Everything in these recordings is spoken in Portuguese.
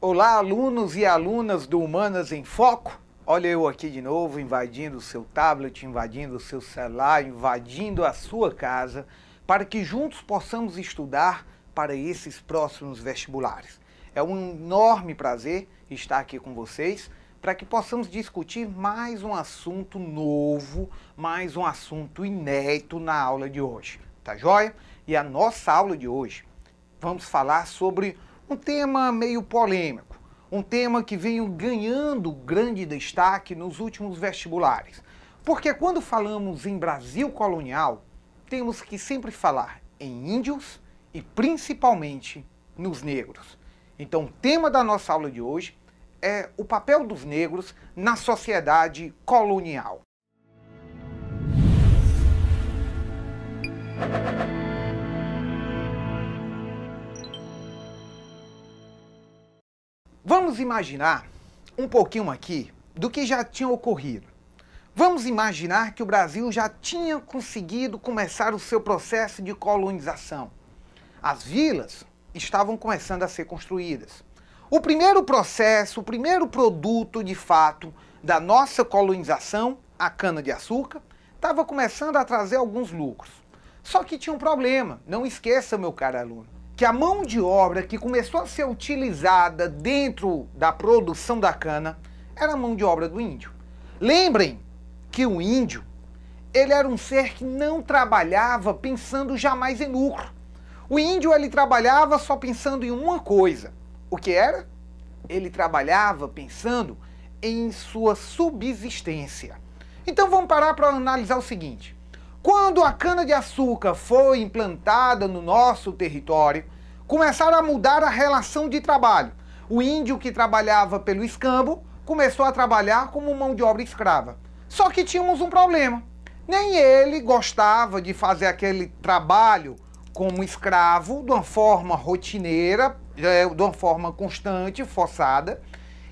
Olá, alunos e alunas do Humanas em Foco. Olha eu aqui de novo, invadindo o seu tablet, invadindo o seu celular, invadindo a sua casa, para que juntos possamos estudar para esses próximos vestibulares. É um enorme prazer estar aqui com vocês, para que possamos discutir mais um assunto novo, mais um assunto inédito na aula de hoje. Tá joia? E a nossa aula de hoje, vamos falar sobre um tema meio polêmico, um tema que vem ganhando grande destaque nos últimos vestibulares. Porque quando falamos em Brasil colonial, temos que sempre falar em índios e principalmente nos negros. Então o tema da nossa aula de hoje é o papel dos negros na sociedade colonial. Vamos imaginar um pouquinho aqui do que já tinha ocorrido. Vamos imaginar que o Brasil já tinha conseguido começar o seu processo de colonização. As vilas estavam começando a ser construídas. O primeiro processo, o primeiro produto de fato da nossa colonização, a cana-de-açúcar, estava começando a trazer alguns lucros. Só que tinha um problema, não esqueça, meu caro aluno, que a mão de obra que começou a ser utilizada dentro da produção da cana era a mão de obra do índio. Lembrem que o índio, ele era um ser que não trabalhava pensando jamais em lucro. O índio, ele trabalhava só pensando em uma coisa. O que era? Ele trabalhava pensando em sua subsistência. Então vamos parar para analisar o seguinte. Quando a cana-de-açúcar foi implantada no nosso território, começaram a mudar a relação de trabalho. O índio que trabalhava pelo escambo começou a trabalhar como mão de obra escrava. Só que tínhamos um problema. Nem ele gostava de fazer aquele trabalho como escravo, de uma forma rotineira, de uma forma constante, forçada,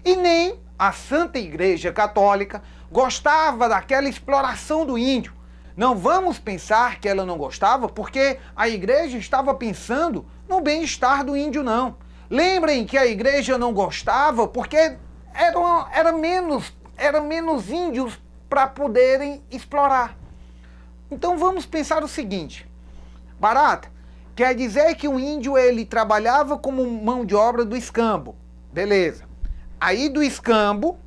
e nem a Santa Igreja Católica gostava daquela exploração do índio. Não vamos pensar que ela não gostava, porque a igreja estava pensando no bem-estar do índio, não. Lembrem que a igreja não gostava porque era menos índios para poderem explorar. Então vamos pensar o seguinte. Barata, quer dizer que o índio ele trabalhava como mão de obra do escambo. Beleza. Aí do escambo,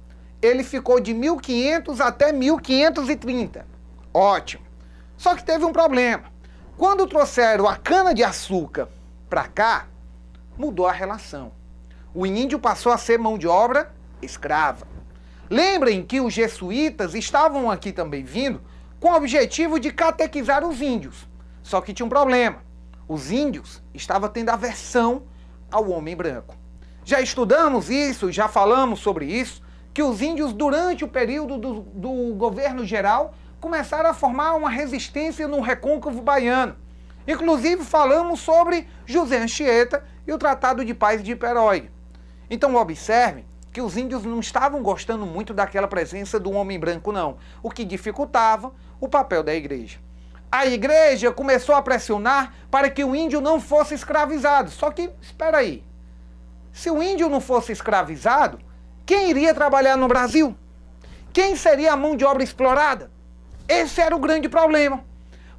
ele ficou de 1500 até 1530. Ótimo. Só que teve um problema. Quando trouxeram a cana-de-açúcar para cá, mudou a relação. O índio passou a ser mão de obra escrava. Lembrem que os jesuítas estavam aqui também vindo com o objetivo de catequizar os índios. Só que tinha um problema. Os índios estavam tendo aversão ao homem branco. Já estudamos isso, já falamos sobre isso, que os índios, durante o período do governo geral, começaram a formar uma resistência no recôncavo baiano. Inclusive falamos sobre José Anchieta e o Tratado de Paz de Iperói. Então observem que os índios não estavam gostando muito daquela presença do homem branco, não, o que dificultava o papel da igreja. A igreja começou a pressionar para que o índio não fosse escravizado. Só que, espera aí, se o índio não fosse escravizado, quem iria trabalhar no Brasil? Quem seria a mão de obra explorada? Esse era o grande problema.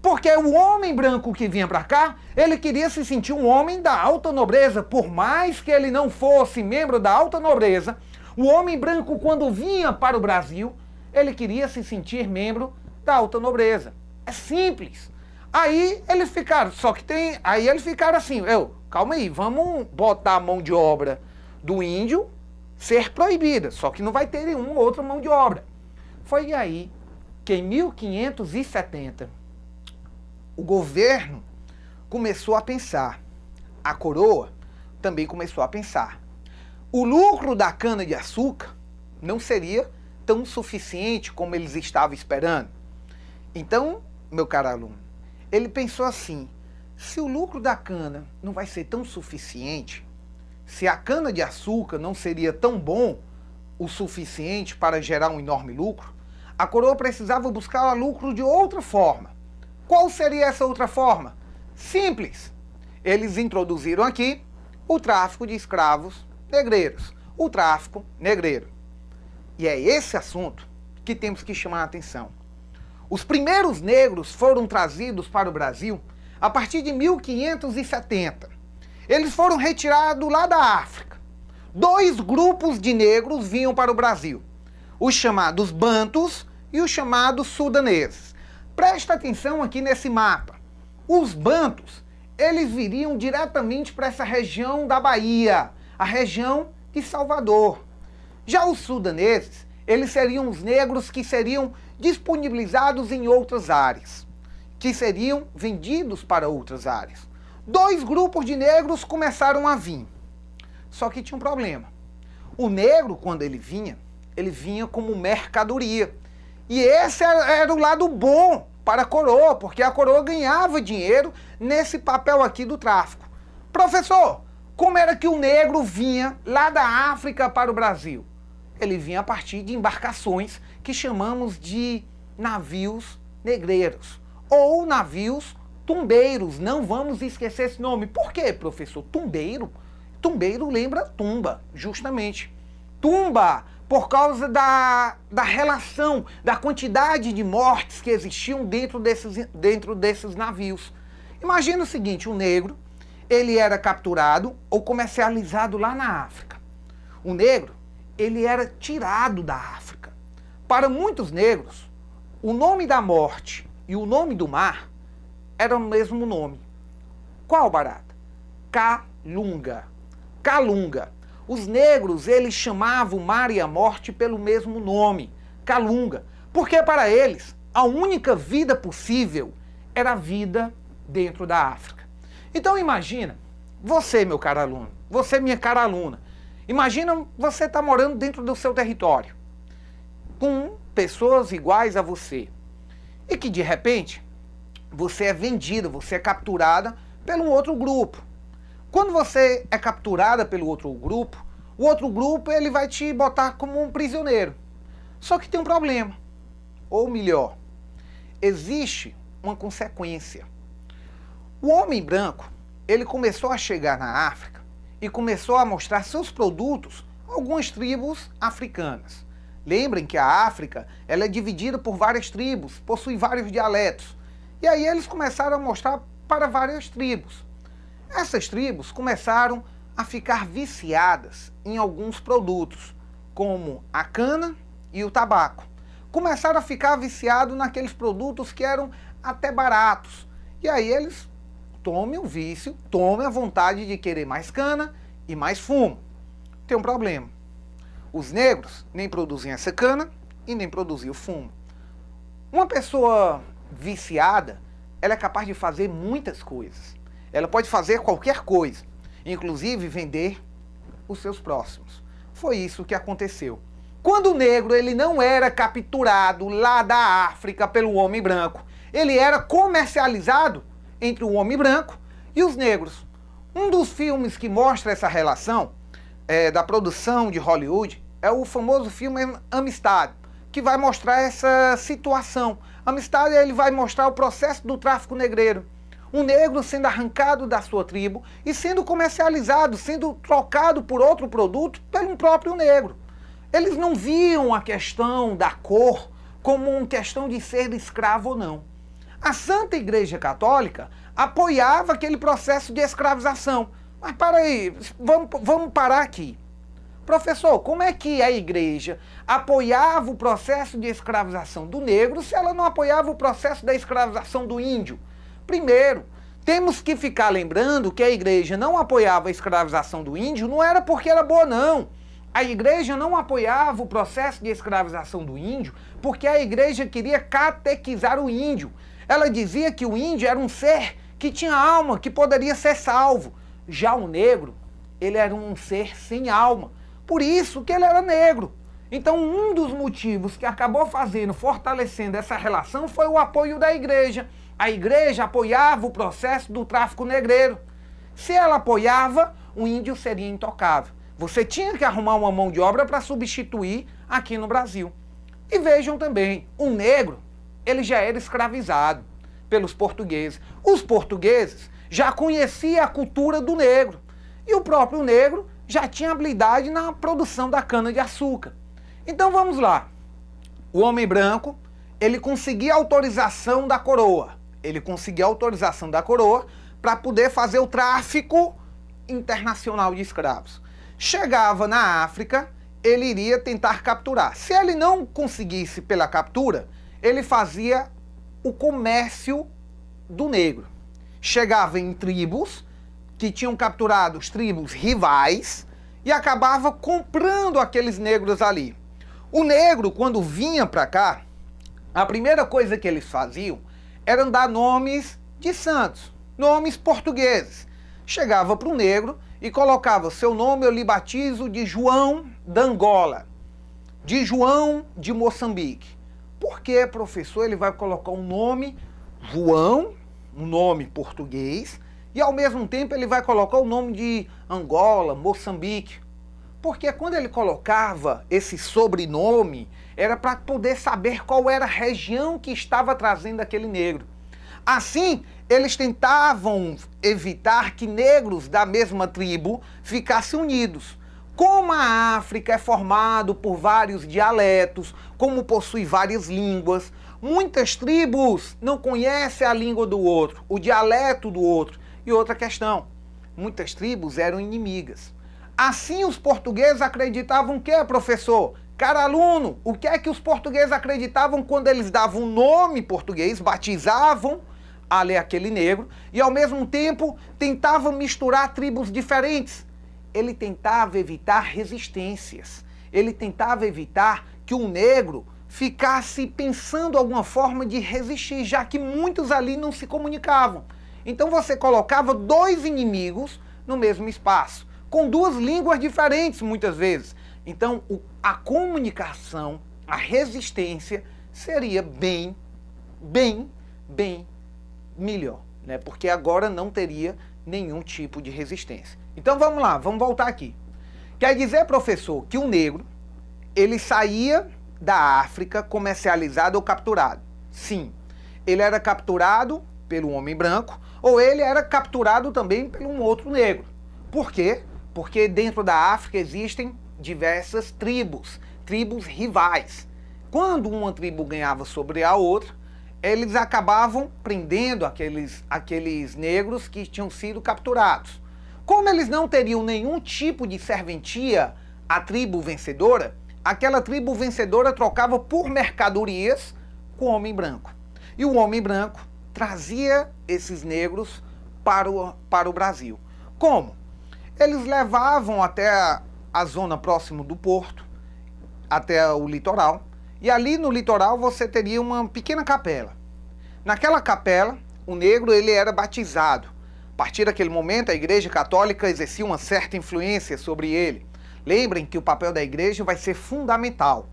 Porque o homem branco que vinha para cá, ele queria se sentir um homem da alta nobreza. Por mais que ele não fosse membro da alta nobreza, o homem branco, quando vinha para o Brasil, ele queria se sentir membro da alta nobreza. É simples. Aí eles ficaram, aí eles ficaram assim, calma aí, vamos botar a mão de obra do índio ser proibida, só que não vai ter nenhuma outra mão de obra. Foi aí que em 1570 o governo começou a pensar, a coroa também começou a pensar. O lucro da cana-de-açúcar não seria tão suficiente como eles estavam esperando. Então, meu caro aluno, ele pensou assim, se o lucro da cana não vai ser tão suficiente, se a cana-de-açúcar não seria tão bom o suficiente para gerar um enorme lucro, a coroa precisava buscar lucro de outra forma. Qual seria essa outra forma? Simples. Eles introduziram aqui o tráfico de escravos negreiros, o tráfico negreiro. E é esse assunto que temos que chamar a atenção. Os primeiros negros foram trazidos para o Brasil a partir de 1570. Eles foram retirados lá da África. 2 grupos de negros vinham para o Brasil, os chamados bantus e os chamados sudaneses. Presta atenção aqui nesse mapa. Os bantus, eles viriam diretamente para essa região da Bahia, a região de Salvador. Já os sudaneses, eles seriam os negros que seriam disponibilizados em outras áreas, que seriam vendidos para outras áreas. 2 grupos de negros começaram a vir. Só que tinha um problema. O negro, quando ele vinha como mercadoria. E esse era o lado bom para a coroa, porque a coroa ganhava dinheiro nesse papel aqui do tráfico. Professor, como era que o negro vinha lá da África para o Brasil? Ele vinha a partir de embarcações que chamamos de navios negreiros, ou navios tumbeiros. Não vamos esquecer esse nome. Por quê, professor? Tumbeiro? Tumbeiro lembra tumba, justamente. Tumba, por causa da relação, da quantidade de mortes que existiam dentro desses navios. Imagina o seguinte, o negro, ele era capturado ou comercializado lá na África. O negro, ele era tirado da África. Para muitos negros, o nome da morte e o nome do mar eram o mesmo nome. Qual barata? Calunga. Calunga. Os negros, eles chamavam o mar e a morte pelo mesmo nome, Calunga, porque para eles a única vida possível era a vida dentro da África. Então imagina, você, meu caro aluno, você, minha cara aluna, imagina você estar morando dentro do seu território, com pessoas iguais a você, e que de repente você é vendida, você é capturada pelo outro grupo. Quando você é capturada pelo outro grupo, o outro grupo ele vai te botar como um prisioneiro. Só que tem um problema. Ou melhor, existe uma consequência. O homem branco, ele começou a chegar na África e começou a mostrar seus produtos a algumas tribos africanas. Lembrem que a África ela é dividida por várias tribos, possui vários dialetos. E aí eles começaram a mostrar para várias tribos. Essas tribos começaram a ficar viciadas em alguns produtos, como a cana e o tabaco. Começaram a ficar viciados naqueles produtos que eram até baratos. E aí eles tomem o vício, tomem a vontade de querer mais cana e mais fumo. Tem um problema. Os negros nem produzem essa cana e nem produzem o fumo. Uma pessoa viciada, ela é capaz de fazer muitas coisas. Ela pode fazer qualquer coisa, inclusive vender os seus próximos. Foi isso que aconteceu. Quando o negro ele não era capturado lá da África pelo homem branco, ele era comercializado entre o homem branco e os negros. Um dos filmes que mostra essa relação da produção de Hollywood é o famoso filme Amistad, que vai mostrar essa situação. Amistad ele vai mostrar o processo do tráfico negreiro. Um negro sendo arrancado da sua tribo e sendo comercializado, sendo trocado por outro produto pelo próprio negro. Eles não viam a questão da cor como uma questão de ser escravo ou não. A Santa Igreja Católica apoiava aquele processo de escravização. Mas para aí, vamos parar aqui. Professor, como é que a igreja apoiava o processo de escravização do negro se ela não apoiava o processo da escravização do índio? Primeiro, temos que ficar lembrando que a igreja não apoiava a escravização do índio, não era porque era boa, não. A igreja não apoiava o processo de escravização do índio porque a igreja queria catequizar o índio. Ela dizia que o índio era um ser que tinha alma, que poderia ser salvo. Já o negro, ele era um ser sem alma. Por isso que ele era negro. Então, um dos motivos que acabou fortalecendo essa relação foi o apoio da igreja. A igreja apoiava o processo do tráfico negreiro. Se ela apoiava, o índio seria intocável. Você tinha que arrumar uma mão de obra para substituir aqui no Brasil. E vejam também, o negro, ele já era escravizado pelos portugueses. Os portugueses já conheciam a cultura do negro. E o próprio negro já tinha habilidade na produção da cana-de-açúcar. Então vamos lá. O homem branco, ele conseguia autorização da coroa. Ele conseguia autorização da coroa para poder fazer o tráfico internacional de escravos. Chegava na África, ele iria tentar capturar. Se ele não conseguisse pela captura, ele fazia o comércio do negro. Chegava em tribos que tinham capturado os tribos rivais e acabava comprando aqueles negros ali. O negro, quando vinha para cá, a primeira coisa que eles faziam era dar nomes de santos, nomes portugueses. Chegava para o negro e colocava: seu nome eu lhe batizo de João da Angola, de João de Moçambique. Por que, professor, ele vai colocar um nome João, um nome português, e ao mesmo tempo ele vai colocar o nome de Angola, Moçambique? Porque quando ele colocava esse sobrenome, era para poder saber qual era a região que estava trazendo aquele negro. Assim, eles tentavam evitar que negros da mesma tribo ficassem unidos. Como a África é formado por vários dialetos, como possui várias línguas, muitas tribos não conhecem a língua do outro, o dialeto do outro. E outra questão, muitas tribos eram inimigas. Assim os portugueses acreditavam que, professor? Caro aluno, o que é que os portugueses acreditavam quando eles davam um nome português, batizavam ali aquele negro, e ao mesmo tempo tentavam misturar tribos diferentes? Ele tentava evitar resistências, ele tentava evitar que o negro ficasse pensando alguma forma de resistir, já que muitos ali não se comunicavam. Então você colocava dois inimigos no mesmo espaço, com duas línguas diferentes muitas vezes. Então a comunicação, a resistência seria bem melhor, né? Porque agora não teria nenhum tipo de resistência. Então vamos lá, vamos voltar aqui. Quer dizer, professor, que o negro, ele saía da África comercializado ou capturado? Sim, ele era capturado pelo homem branco, ou ele era capturado também por um outro negro. Por quê? Porque dentro da África existem diversas tribos, tribos rivais. Quando uma tribo ganhava sobre a outra, eles acabavam prendendo aqueles negros que tinham sido capturados. Como eles não teriam nenhum tipo de serventia à tribo vencedora, aquela tribo vencedora trocava por mercadorias com o homem branco. E o homem branco trazia esses negros para o Brasil. Como? Eles levavam até a zona próxima do porto, até o litoral, e ali no litoral você teria uma pequena capela. Naquela capela, o negro ele era batizado. A partir daquele momento, a Igreja Católica exercia uma certa influência sobre ele. Lembrem que o papel da igreja vai ser fundamental.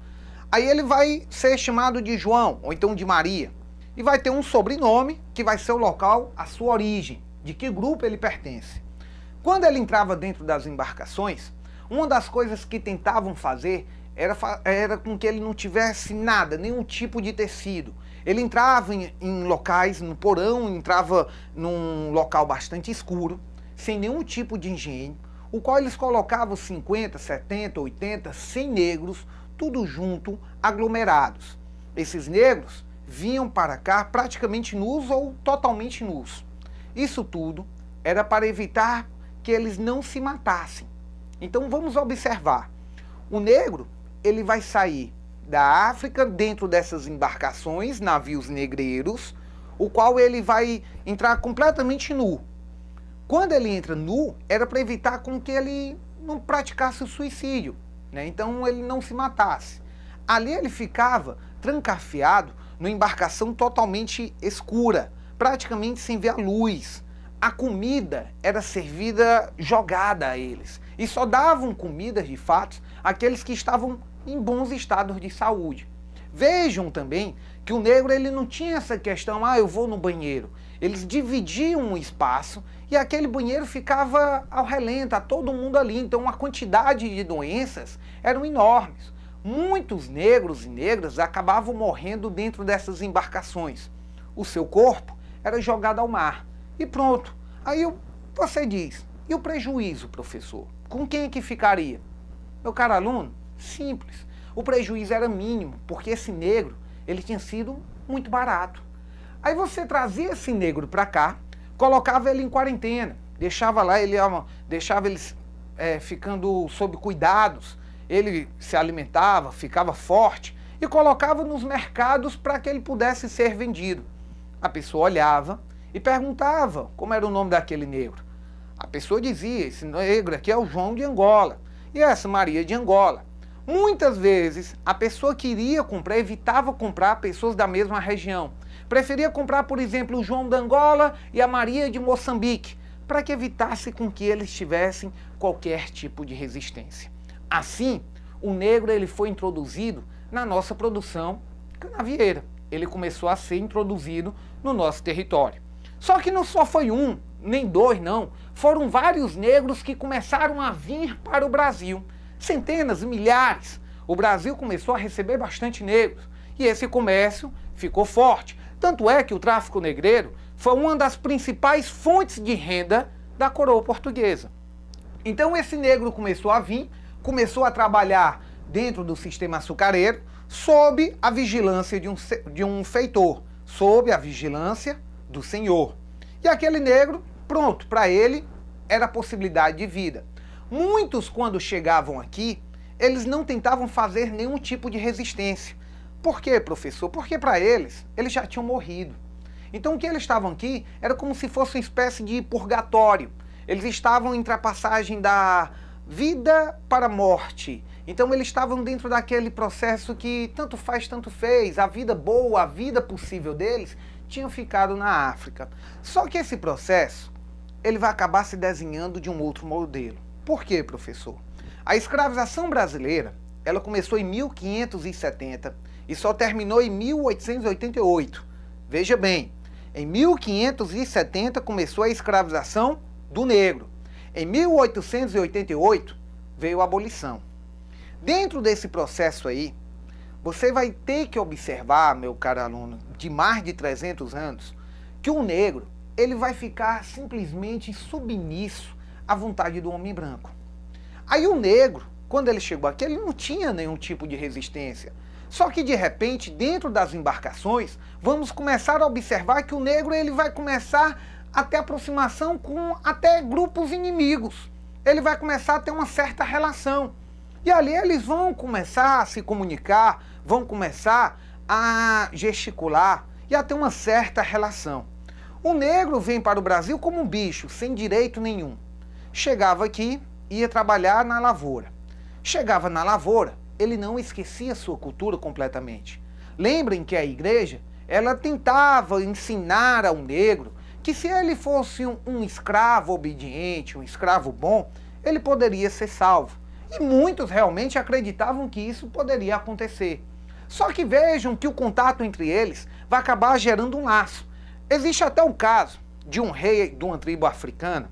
Aí ele vai ser chamado de João, ou então de Maria, e vai ter um sobrenome que vai ser o local, a sua origem, de que grupo ele pertence. Quando ele entrava dentro das embarcações, uma das coisas que tentavam fazer era com que ele não tivesse nada, nenhum tipo de tecido. Ele entrava em locais, no porão, entrava num local bastante escuro, sem nenhum tipo de higiene, o qual eles colocavam 50, 70, 80, 100 negros, tudo junto, aglomerados. Esses negros vinham para cá praticamente nus ou totalmente nus. Isso tudo era para evitar que eles não se matassem. Então vamos observar. O negro, ele vai sair da África dentro dessas embarcações, navios negreiros, o qual ele vai entrar completamente nu. Quando ele entra nu, era para evitar com que ele não praticasse o suicídio, né? Então ele não se matasse. Ali ele ficava trancafiado numa embarcação totalmente escura, praticamente sem ver a luz. A comida era servida jogada a eles. E só davam comida, de fato, àqueles que estavam em bons estados de saúde. Vejam também que o negro ele não tinha essa questão, eu vou no banheiro. Eles dividiam um espaço e aquele banheiro ficava ao relento, a todo mundo ali. Então a quantidade de doenças eram enormes. Muitos negros e negras acabavam morrendo dentro dessas embarcações. O seu corpo era jogado ao mar. E pronto. Aí você diz, e o prejuízo, professor? Com quem é que ficaria? Meu caro aluno, simples. O prejuízo era mínimo, porque esse negro ele tinha sido muito barato. Aí você trazia esse negro para cá, colocava ele em quarentena, deixava ele ficando sob cuidados, ele se alimentava, ficava forte e colocava nos mercados para que ele pudesse ser vendido. A pessoa olhava e perguntava como era o nome daquele negro. A pessoa dizia, esse negro aqui é o João de Angola e essa Maria de Angola. Muitas vezes a pessoa que iria comprar, evitava comprar pessoas da mesma região. Preferia comprar, por exemplo, o João de Angola e a Maria de Moçambique, para que evitasse com que eles tivessem qualquer tipo de resistência. Assim, o negro ele foi introduzido na nossa produção canavieira. Ele começou a ser introduzido no nosso território. Só que não só foi um, nem dois, não. Foram vários negros que começaram a vir para o Brasil. Centenas e milhares. O Brasil começou a receber bastante negros. E esse comércio ficou forte. Tanto é que o tráfico negreiro foi uma das principais fontes de renda da coroa portuguesa. Então esse negro começou a vir, começou a trabalhar dentro do sistema açucareiro, sob a vigilância de um feitor, sob a vigilância do senhor. E aquele negro, pronto, para ele era a possibilidade de vida. Muitos, quando chegavam aqui, eles não tentavam fazer nenhum tipo de resistência. Por quê, professor? Porque para eles já tinham morrido. Então o que eles estavam aqui era como se fosse uma espécie de purgatório. Eles estavam entre a passagem da vida para a morte. Então eles estavam dentro daquele processo que tanto faz, tanto fez. A vida boa, a vida possível deles tinha ficado na África. Só que esse processo, ele vai acabar se desenhando de um outro modelo. Por quê, professor? A escravização brasileira, ela começou em 1570 e só terminou em 1888. Veja bem, em 1570 começou a escravização do negro. Em 1888 veio a abolição. Dentro desse processo aí, você vai ter que observar, meu caro aluno, de mais de 300 anos, que o negro ele vai ficar simplesmente submisso à vontade do homem branco. Aí o negro, quando ele chegou aqui, ele não tinha nenhum tipo de resistência. Só que de repente, dentro das embarcações, vamos começar a observar que o negro ele vai começar a ter aproximação com até grupos inimigos. Ele vai começar a ter uma certa relação. E ali eles vão começar a se comunicar, vão começar a gesticular e a ter uma certa relação. O negro vem para o Brasil como um bicho, sem direito nenhum. Chegava aqui, ia trabalhar na lavoura. Chegava na lavoura, ele não esquecia sua cultura completamente. Lembrem que a igreja, ela tentava ensinar ao negro que se ele fosse um escravo obediente, um escravo bom, ele poderia ser salvo. E muitos realmente acreditavam que isso poderia acontecer. Só que vejam que o contato entre eles vai acabar gerando um laço. Existe até o caso de um rei de uma tribo africana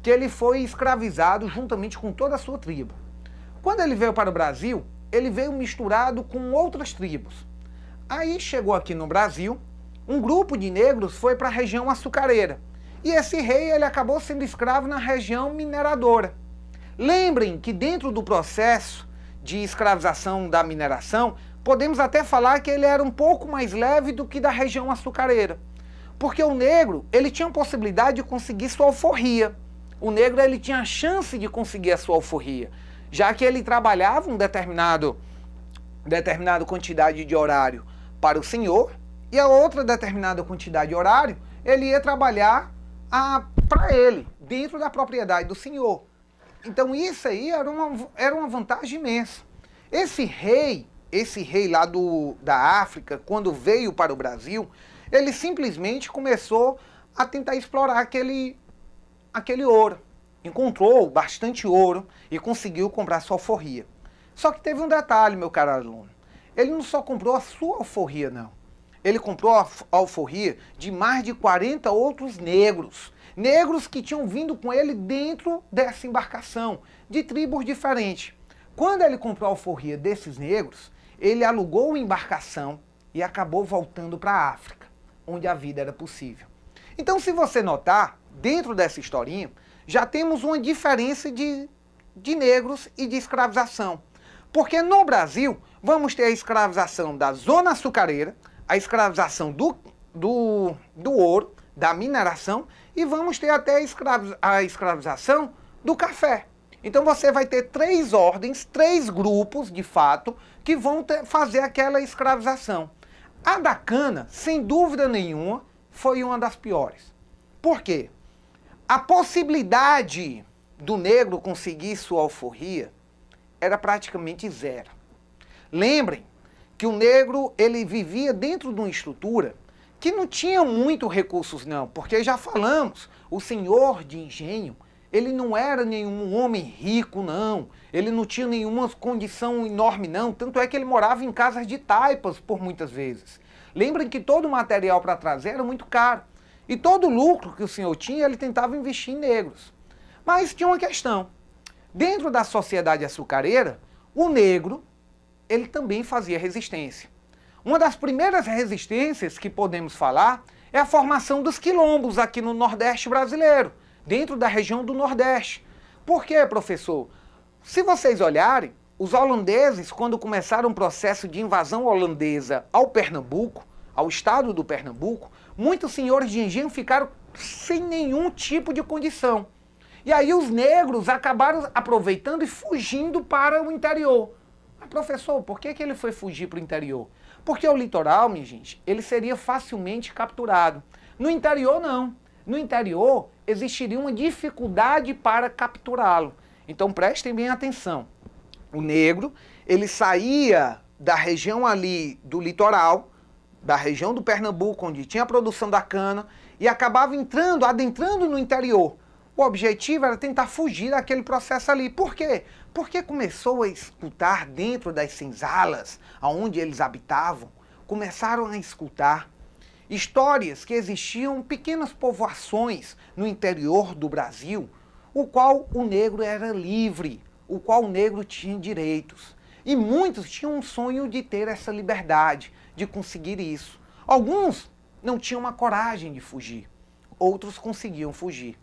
que ele foi escravizado juntamente com toda a sua tribo. Quando ele veio para o Brasil, ele veio misturado com outras tribos. Aí chegou aqui no Brasil, um grupo de negros foi para a região açucareira. E esse rei ele acabou sendo escravo na região mineradora. Lembrem que dentro do processo de escravização da mineração, podemos até falar que ele era um pouco mais leve do que da região açucareira. Porque o negro, ele tinha a possibilidade de conseguir sua alforria. O negro, ele tinha a chance de conseguir a sua alforria, já que ele trabalhava um determinada quantidade de horário para o senhor, e a outra determinada quantidade de horário, ele ia trabalhar para ele, dentro da propriedade do senhor. Então isso aí era uma vantagem imensa. Esse rei lá da África, quando veio para o Brasil, ele simplesmente começou a tentar explorar aquele ouro. Encontrou bastante ouro e conseguiu comprar sua alforria. Só que teve um detalhe, meu caro aluno. Ele não só comprou a sua alforria, não. ele comprou a alforria de mais de 40 outros negros. Negros que tinham vindo com ele dentro dessa embarcação, de tribos diferentes. Quando ele comprou a alforria desses negros, ele alugou uma embarcação e acabou voltando para a África, onde a vida era possível. Então, se você notar, dentro dessa historinha, já temos uma diferença de negros e de escravização. Porque no Brasil, vamos ter a escravização da zona açucareira, a escravização do ouro, da mineração, e vamos ter até a escravização do café. Então você vai ter 3 ordens, 3 grupos, de fato, que vão fazer aquela escravização. A da cana, sem dúvida nenhuma, foi uma das piores. Por quê? A possibilidade do negro conseguir sua alforria era praticamente zero. Lembrem que o negro ele vivia dentro de uma estrutura que não tinha muito recursos não, porque já falamos, o senhor de engenho, ele não era nenhum homem rico não, ele não tinha nenhuma condição enorme não, tanto é que ele morava em casas de taipas por muitas vezes. Lembrem que todo o material para trazer era muito caro, e todo o lucro que o senhor tinha, ele tentava investir em negros. Mas tinha uma questão, dentro da sociedade açucareira, o negro, ele também fazia resistência. Uma das primeiras resistências que podemos falar é a formação dos quilombos aqui no Nordeste brasileiro, dentro da região do Nordeste. Por quê, professor? Se vocês olharem, os holandeses, quando começaram o processo de invasão holandesa ao Pernambuco, ao estado do Pernambuco, muitos senhores de engenho ficaram sem nenhum tipo de condição. E aí os negros acabaram aproveitando e fugindo para o interior. Mas, professor, por que ele foi fugir para o interior? Porque o litoral, minha gente, ele seria facilmente capturado. No interior, não. No interior, existiria uma dificuldade para capturá-lo. Então, prestem bem atenção. O negro, ele saía da região ali do litoral, da região do Pernambuco, onde tinha a produção da cana, e acabava adentrando no interior. O objetivo era tentar fugir daquele processo ali. Por quê? Porque começou a escutar dentro das senzalas, onde eles habitavam, começaram a escutar histórias que existiam pequenas povoações no interior do Brasil, o qual o negro era livre, o qual o negro tinha direitos. E muitos tinham um sonho de ter essa liberdade, de conseguir isso. Alguns não tinham uma coragem de fugir, outros conseguiam fugir.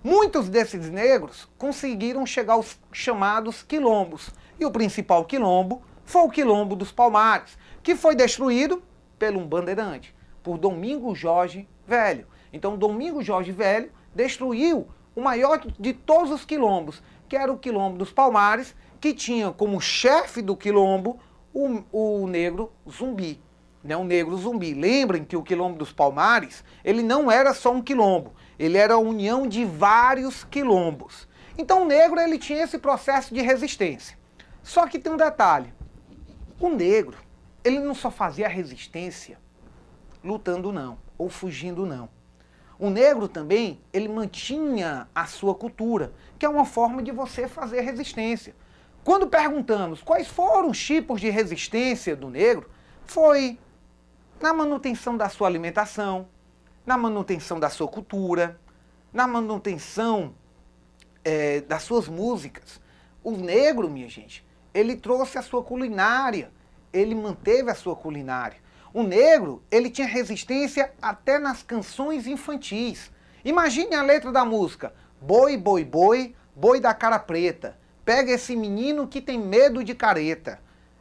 Muitos desses negros conseguiram chegar aos chamados quilombos. E o principal quilombo foi o Quilombo dos Palmares, que foi destruído pelo bandeirante, por Domingos Jorge Velho. Então Domingos Jorge Velho destruiu o maior de todos os quilombos, que era o Quilombo dos Palmares, que tinha como chefe do quilombo o negro Zumbi. Né, o negro Zumbi. Lembrem que o Quilombo dos Palmares, ele não era só um quilombo, ele era a união de vários quilombos. Então o negro ele tinha esse processo de resistência. Só que tem um detalhe, o negro ele não só fazia resistência lutando não, ou fugindo não. O negro também, ele mantinha a sua cultura, que é uma forma de você fazer resistência. Quando perguntamos quais foram os tipos de resistência do negro, foi na manutenção da sua alimentação, na manutenção da sua cultura, na manutenção das suas músicas. O negro, minha gente, ele trouxe a sua culinária, ele manteve a sua culinária. O negro, ele tinha resistência até nas canções infantis. Imagine a letra da música: boi, boi, boi, boi da cara preta, pega esse menino que tem medo de careta.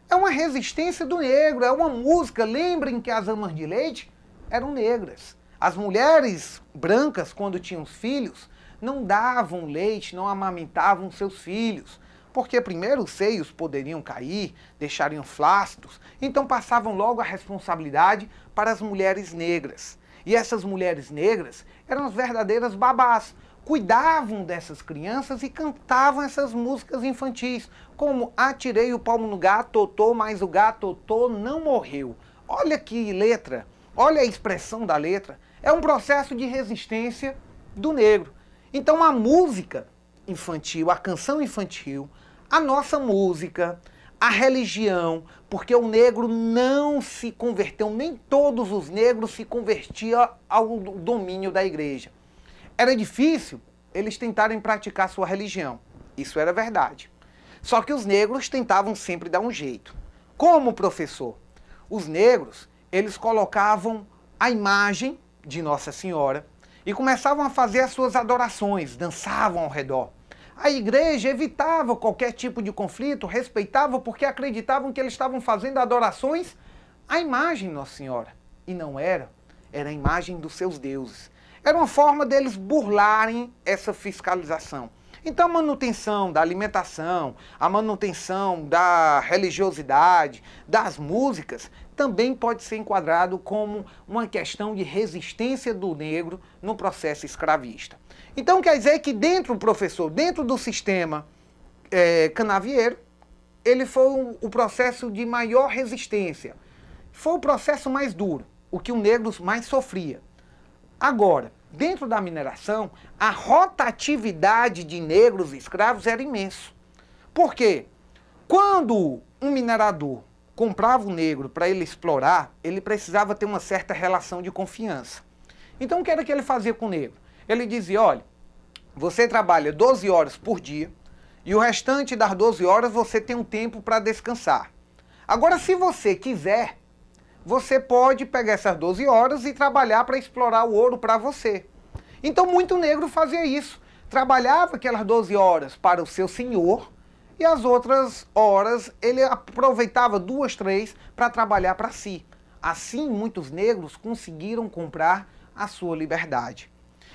É uma resistência do negro, é uma música. Lembrem que as amas de leite eram negras. As mulheres brancas, quando tinham filhos, não davam leite, não amamentavam seus filhos, porque primeiro os seios poderiam cair, deixariam flácidos, então passavam logo a responsabilidade para as mulheres negras. E essas mulheres negras eram as verdadeiras babás, cuidavam dessas crianças e cantavam essas músicas infantis, como Atirei o palmo no gato, totô, mas o gato totô não morreu. Olha que letra, olha a expressão da letra, é um processo de resistência do negro. Então a música infantil, a canção infantil, a nossa música, a religião, porque o negro não se converteu, nem todos os negros se convertiam ao domínio da igreja. Era difícil eles tentarem praticar sua religião, isso era verdade. Só que os negros tentavam sempre dar um jeito. Como, professor? Os negros, eles colocavam a imagem de Nossa Senhora e começavam a fazer as suas adorações, dançavam ao redor. A igreja evitava qualquer tipo de conflito, respeitava porque acreditavam que eles estavam fazendo adorações à imagem de Nossa Senhora. E não era, era a imagem dos seus deuses. Era uma forma deles burlarem essa fiscalização. Então a manutenção da alimentação, a manutenção da religiosidade, das músicas, também pode ser enquadrado como uma questão de resistência do negro no processo escravista. Então quer dizer que dentro, professor, dentro do sistema canavieiro, ele foi o processo de maior resistência. Foi o processo mais duro, o que o negro mais sofria. Agora, dentro da mineração, a rotatividade de negros escravos era imenso. Por quê? Quando um minerador comprava o negro para ele explorar, ele precisava ter uma certa relação de confiança. Então o que era que ele fazia com o negro? Ele dizia, olha, você trabalha 12 horas por dia e o restante das 12 horas você tem um tempo para descansar. Agora, se você quiser, você pode pegar essas 12 horas e trabalhar para explorar o ouro para você. Então muito negro fazia isso. Trabalhava aquelas 12 horas para o seu senhor e as outras horas ele aproveitava 2, 3 para trabalhar para si. Assim, muitos negros conseguiram comprar a sua liberdade.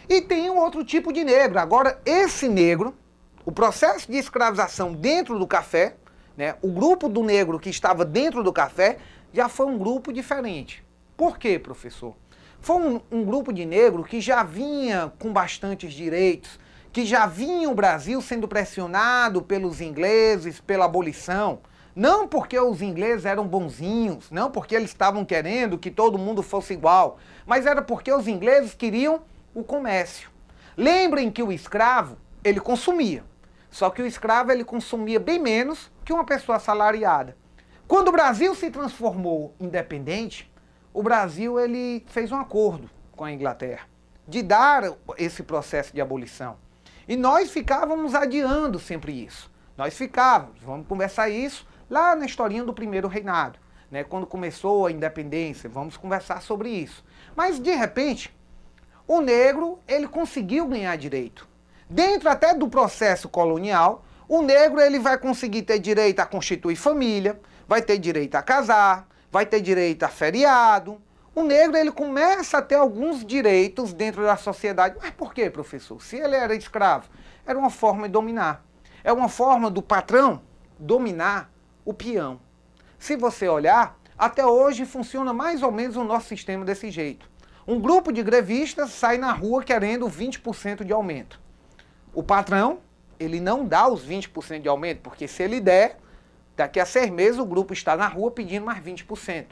E tem um outro tipo de negro. Agora, esse negro, o processo de escravização dentro do café, né, o grupo do negro que estava dentro do café, já foi um grupo diferente. Por quê, professor? Foi um grupo de negro que já vinha com bastantes direitos, que já vinha o Brasil sendo pressionado pelos ingleses, pela abolição. Não porque os ingleses eram bonzinhos, não porque eles estavam querendo que todo mundo fosse igual, mas era porque os ingleses queriam o comércio. Lembrem que o escravo, ele consumia. Só que o escravo, ele consumia bem menos que uma pessoa assalariada. Quando o Brasil se transformou independente, o Brasil ele fez um acordo com a Inglaterra de dar esse processo de abolição. E nós ficávamos adiando sempre isso. Nós ficávamos, vamos conversar isso lá na historinha do primeiro reinado, né? Quando começou a independência, vamos conversar sobre isso. Mas, de repente, o negro ele conseguiu ganhar direito. Dentro até do processo colonial, o negro ele vai conseguir ter direito a constituir família, vai ter direito a casar, vai ter direito a feriado. O negro ele começa a ter alguns direitos dentro da sociedade. Mas por quê, professor? Se ele era escravo, era uma forma de dominar. É uma forma do patrão dominar o peão. Se você olhar, até hoje funciona mais ou menos o nosso sistema desse jeito. Um grupo de grevistas sai na rua querendo 20% de aumento. O patrão, ele não dá os 20% de aumento, porque se ele der, daqui a 6 meses o grupo está na rua pedindo mais 20%.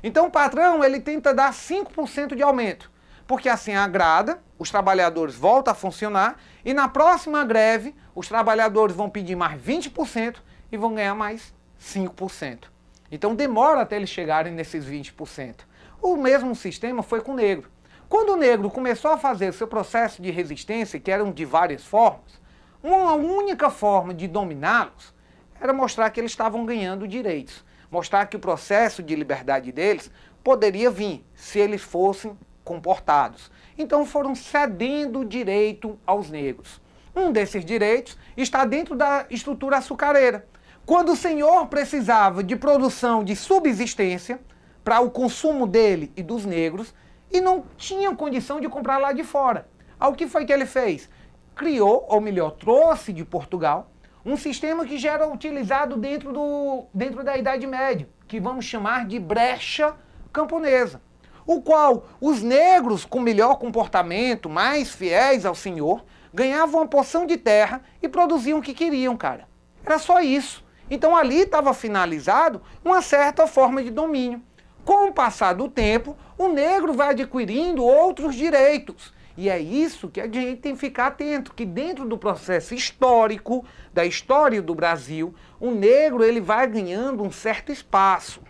Então o patrão, ele tenta dar 5% de aumento, porque assim agrada, os trabalhadores voltam a funcionar e na próxima greve os trabalhadores vão pedir mais 20% e vão ganhar mais 5%. Então demora até eles chegarem nesses 20%. O mesmo sistema foi com o negro. Quando o negro começou a fazer seu processo de resistência, que eram de várias formas, uma única forma de dominá-los era mostrar que eles estavam ganhando direitos. Mostrar que o processo de liberdade deles poderia vir se eles fossem comportados. Então foram cedendo direito aos negros. Um desses direitos está dentro da estrutura açucareira. Quando o senhor precisava de produção de subsistência para o consumo dele e dos negros, e não tinha condição de comprar lá de fora. Aí o que foi que ele fez? Criou, ou melhor, trouxe de Portugal, um sistema que já era utilizado dentro da Idade Média, que vamos chamar de brecha camponesa, o qual os negros com melhor comportamento, mais fiéis ao senhor, ganhavam uma porção de terra e produziam o que queriam, cara. Era só isso. Então ali estava finalizado uma certa forma de domínio. Com o passar do tempo, o negro vai adquirindo outros direitos. E é isso que a gente tem que ficar atento, que dentro do processo histórico, da história do Brasil, o negro ele vai ganhando um certo espaço,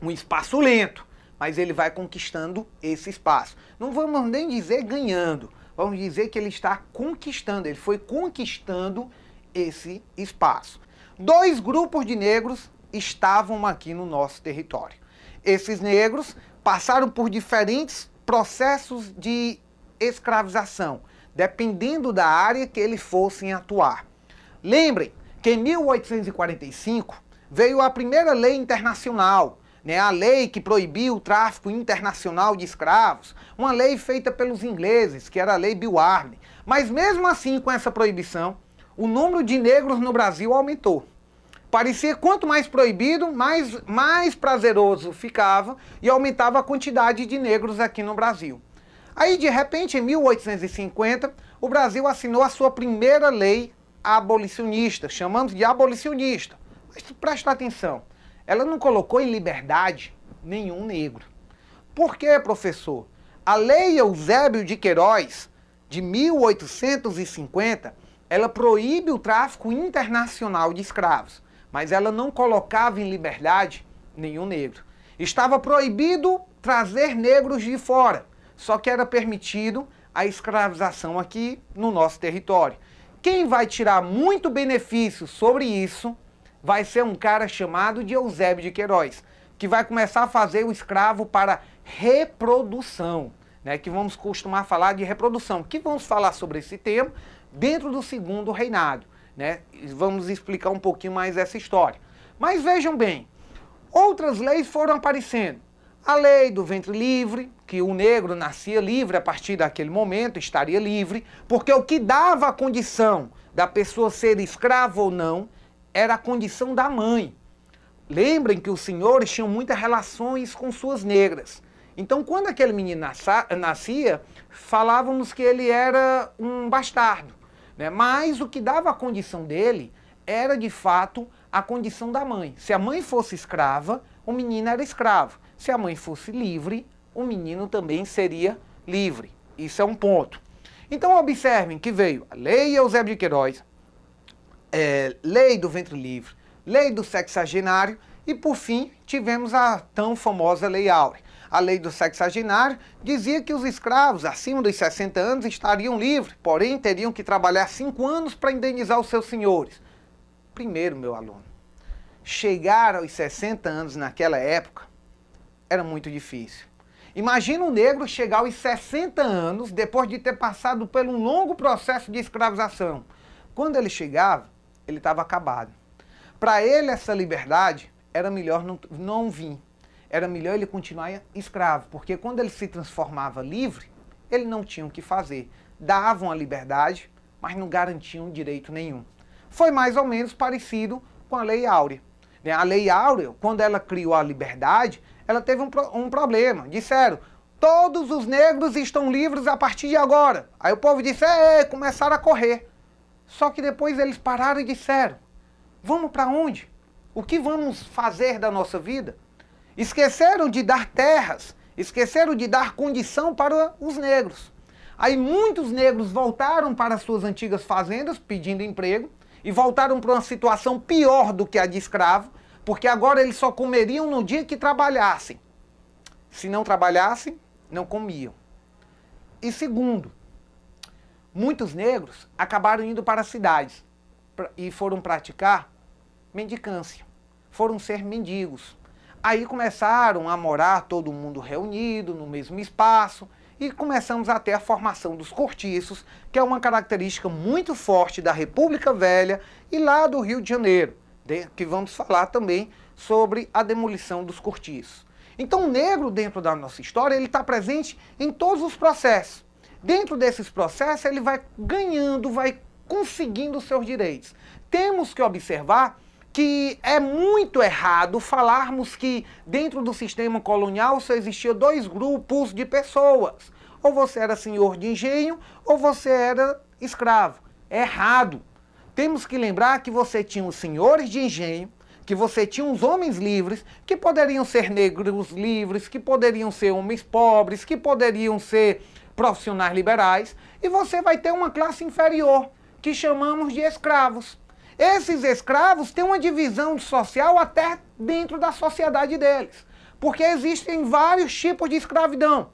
um espaço lento, mas ele vai conquistando esse espaço. Não vamos nem dizer ganhando, vamos dizer que ele está conquistando, ele foi conquistando esse espaço. 2 grupos de negros estavam aqui no nosso território. Esses negros passaram por diferentes processos de escravização, dependendo da área que eles fossem atuar. Lembrem que em 1845 veio a primeira lei internacional, a lei que proibiu o tráfico internacional de escravos, uma lei feita pelos ingleses, que era a Lei Bill-Arney. Mas mesmo assim, com essa proibição, o número de negros no Brasil aumentou. Parecia que quanto mais proibido, mais prazeroso ficava e aumentava a quantidade de negros aqui no Brasil. Aí, de repente, em 1850, o Brasil assinou a sua primeira lei abolicionista, chamamos de abolicionista. Mas presta atenção, ela não colocou em liberdade nenhum negro. Por quê, professor? A Lei Eusébio de Queiroz, de 1850, ela proíbe o tráfico internacional de escravos, mas ela não colocava em liberdade nenhum negro. Estava proibido trazer negros de fora, só que era permitido a escravização aqui no nosso território. Quem vai tirar muito benefício sobre isso vai ser um cara chamado de Eusébio de Queiroz, que vai começar a fazer o escravo para reprodução, que vamos costumar falar de reprodução, que vamos falar sobre esse tema dentro do Segundo Reinado. Vamos explicar um pouquinho mais essa história. Mas vejam bem, outras leis foram aparecendo. A lei do ventre livre, que o negro nascia livre a partir daquele momento, estaria livre, porque o que dava a condição da pessoa ser escrava ou não era a condição da mãe. Lembrem que os senhores tinham muitas relações com suas negras. Então, quando aquele menino nascia, falávamos que ele era um bastardo. Mas o que dava a condição dele era, de fato, a condição da mãe. Se a mãe fosse escrava, o menino era escravo. Se a mãe fosse livre, o menino também seria livre. Isso é um ponto. Então, observem que veio a Lei Eusébio de Queiroz, Lei do Ventre Livre, Lei do Sexagenário e, por fim, tivemos a tão famosa Lei Áurea. A Lei do Sexagenário dizia que os escravos acima dos 60 anos estariam livres, porém teriam que trabalhar 5 anos para indenizar os seus senhores. Primeiro, meu aluno, chegar aos 60 anos naquela época era muito difícil. Imagina um negro chegar aos 60 anos depois de ter passado por um longo processo de escravização. Quando ele chegava, ele estava acabado. Para ele, essa liberdade era melhor não vir. Era melhor ele continuar escravo, porque quando ele se transformava livre, ele não tinha o que fazer. Davam a liberdade, mas não garantiam direito nenhum. Foi mais ou menos parecido com a Lei Áurea. A Lei Áurea, quando ela criou a liberdade, ela teve um problema. Disseram, todos os negros estão livres a partir de agora. Aí o povo disse, começaram a correr. Só que depois eles pararam e disseram, vamos para onde? O que vamos fazer da nossa vida? Esqueceram de dar terras, esqueceram de dar condição para os negros. Aí muitos negros voltaram para suas antigas fazendas pedindo emprego e voltaram para uma situação pior do que a de escravo, porque agora eles só comeriam no dia que trabalhassem. Se não trabalhassem, não comiam. E segundo, muitos negros acabaram indo para as cidades e foram praticar mendicância, foram ser mendigos. Aí começaram a morar todo mundo reunido no mesmo espaço e começamos a ter a formação dos cortiços, que é uma característica muito forte da República Velha e lá do Rio de Janeiro, que vamos falar também sobre a demolição dos cortiços. Então o negro dentro da nossa história, ele está presente em todos os processos. Dentro desses processos ele vai ganhando, vai conseguindo os seus direitos. Temos que observar que é muito errado falarmos que dentro do sistema colonial só existiam 2 grupos de pessoas. Ou você era senhor de engenho, ou você era escravo. É errado. Temos que lembrar que você tinha os senhores de engenho, que você tinha os homens livres, que poderiam ser negros livres, que poderiam ser homens pobres, que poderiam ser profissionais liberais, e você vai ter uma classe inferior, que chamamos de escravos. Esses escravos têm uma divisão social até dentro da sociedade deles, porque existem vários tipos de escravidão.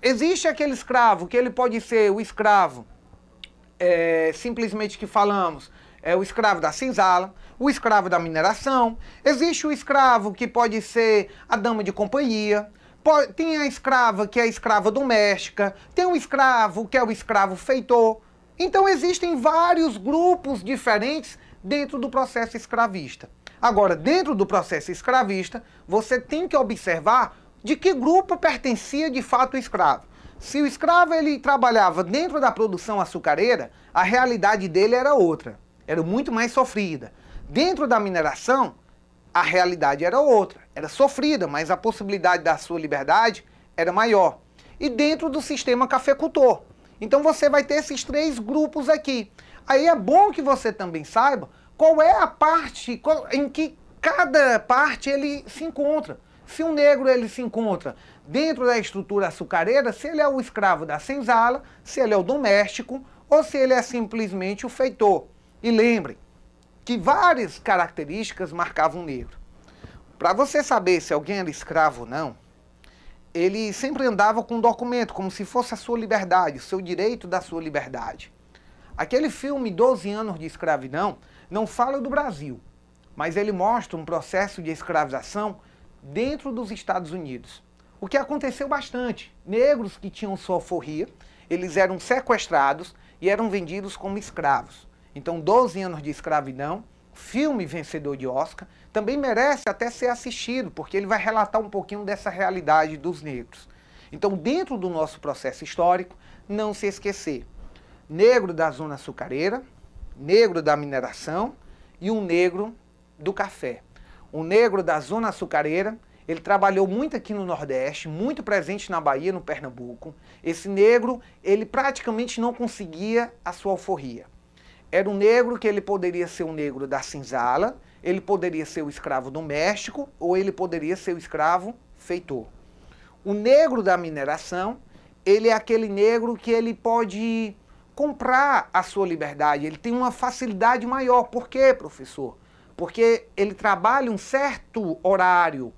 Existe aquele escravo, que ele pode ser o escravo, simplesmente que falamos, o escravo da senzala, o escravo da mineração, existe o escravo que pode ser a dama de companhia, tem a escrava que é a escrava doméstica, tem o escravo que é o escravo feitor. Então existem vários grupos diferentes dentro do processo escravista. Agora, dentro do processo escravista, você tem que observar de que grupo pertencia de fato o escravo. Se o escravo ele trabalhava dentro da produção açucareira, a realidade dele era outra, era muito mais sofrida. Dentro da mineração, a realidade era outra, era sofrida, mas a possibilidade da sua liberdade era maior. E dentro do sistema cafeicultor. Então você vai ter esses três grupos aqui. Aí é bom que você também saiba qual é a parte em que cada parte ele se encontra. Se um negro ele se encontra dentro da estrutura açucareira, se ele é o escravo da senzala, se ele é o doméstico ou se ele é simplesmente o feitor. E lembrem que várias características marcavam o negro. Para você saber se alguém era escravo ou não, ele sempre andava com um documento, como se fosse a sua liberdade, o seu direito da sua liberdade. Aquele filme 12 anos de escravidão não fala do Brasil, mas ele mostra um processo de escravização dentro dos Estados Unidos. O que aconteceu bastante, negros que tinham sua alforria, eles eram sequestrados e eram vendidos como escravos. Então 12 anos de escravidão, filme vencedor de Oscar, também merece até ser assistido, porque ele vai relatar um pouquinho dessa realidade dos negros. Então dentro do nosso processo histórico, não se esquecer, negro da zona açucareira, negro da mineração e um negro do café. O negro da zona açucareira, ele trabalhou muito aqui no Nordeste, muito presente na Bahia, no Pernambuco. Esse negro, ele praticamente não conseguia a sua alforria. Era um negro que ele poderia ser um negro da senzala, ele poderia ser o escravo doméstico ou ele poderia ser o escravo feitor. O negro da mineração, ele é aquele negro que ele pode comprar a sua liberdade, ele tem uma facilidade maior. Por quê, professor? Porque ele trabalha um certo horário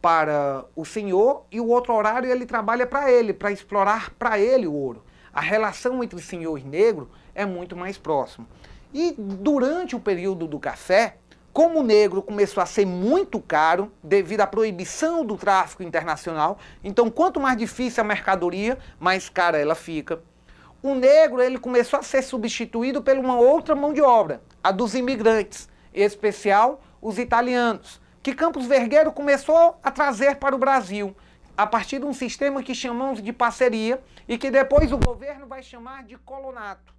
para o senhor e o outro horário ele trabalha para ele, para explorar para ele o ouro. A relação entre senhor e negro é muito mais próxima. E durante o período do café, como o negro começou a ser muito caro devido à proibição do tráfico internacional, então quanto mais difícil a mercadoria, mais cara ela fica. O negro ele começou a ser substituído por uma outra mão de obra, a dos imigrantes, em especial os italianos, que Campos Vergueiro começou a trazer para o Brasil, a partir de um sistema que chamamos de parceria e que depois o governo vai chamar de colonato.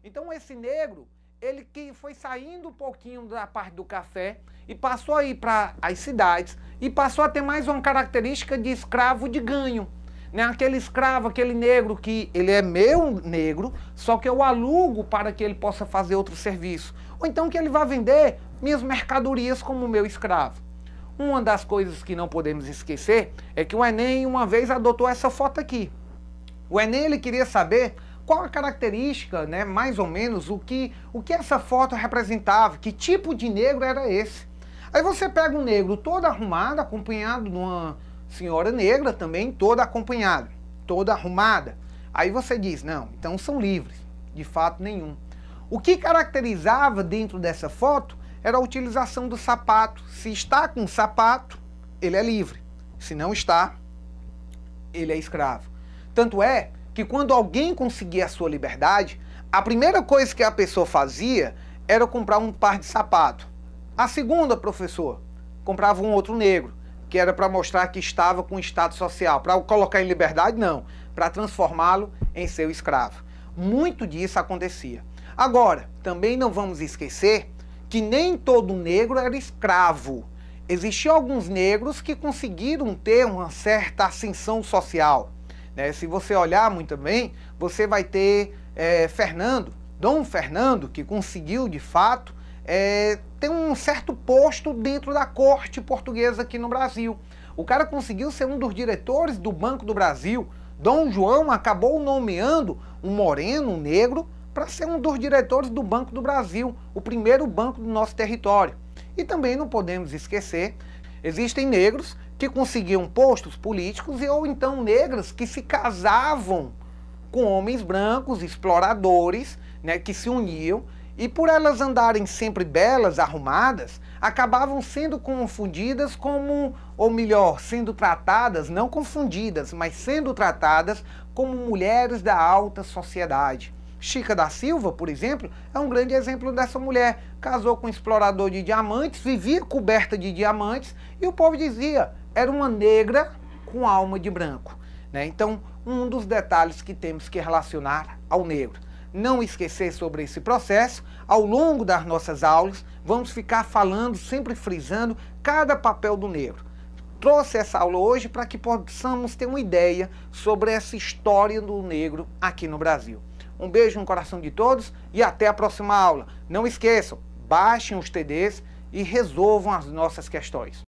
Então esse negro, ele que foi saindo um pouquinho da parte do café e passou a ir para as cidades e passou a ter mais uma característica de escravo de ganho. Né? Aquele escravo, aquele negro que ele é meu negro, só que eu alugo para que ele possa fazer outro serviço. Ou então que ele vai vender minhas mercadorias como meu escravo. Uma das coisas que não podemos esquecer é que o Enem uma vez adotou essa foto aqui. O Enem ele queria saber qual a característica, né, mais ou menos, o que essa foto representava, que tipo de negro era esse. Aí você pega um negro todo arrumado, acompanhado de uma senhora negra também, toda acompanhada, toda arrumada. Aí você diz, não, então são livres. De fato nenhum. O que caracterizava dentro dessa foto era a utilização do sapato. Se está com sapato, ele é livre. Se não está, ele é escravo. Tanto é que quando alguém conseguia a sua liberdade, a primeira coisa que a pessoa fazia era comprar um par de sapato. A segunda, professor, comprava um outro negro, que era para mostrar que estava com status social. Para o colocar em liberdade, não. Para transformá-lo em seu escravo. Muito disso acontecia. Agora, também não vamos esquecer que nem todo negro era escravo. Existiam alguns negros que conseguiram ter uma certa ascensão social. Né? Se você olhar muito bem, você vai ter Dom Fernando, que conseguiu de fato ter um certo posto dentro da corte portuguesa aqui no Brasil. O cara conseguiu ser um dos diretores do Banco do Brasil Dom João acabou nomeando um moreno, um negro, para ser um dos diretores do Banco do Brasil, o primeiro banco do nosso território. E também não podemos esquecer, existem negros que conseguiam postos políticos ou então negras que se casavam com homens brancos, exploradores, né, que se uniam e por elas andarem sempre belas, arrumadas, acabavam sendo confundidas como, ou melhor, sendo tratadas, não confundidas, mas sendo tratadas como mulheres da alta sociedade. Chica da Silva, por exemplo, é um grande exemplo dessa mulher. Casou com um explorador de diamantes, vivia coberta de diamantes e o povo dizia, era uma negra com alma de branco. Né? Então, um dos detalhes que temos que relacionar ao negro. Não esquecer sobre esse processo, ao longo das nossas aulas, vamos ficar falando, sempre frisando, cada papel do negro. Trouxe essa aula hoje para que possamos ter uma ideia sobre essa história do negro aqui no Brasil. Um beijo no coração de todos e até a próxima aula. Não esqueçam, baixem os TDs e resolvam as nossas questões.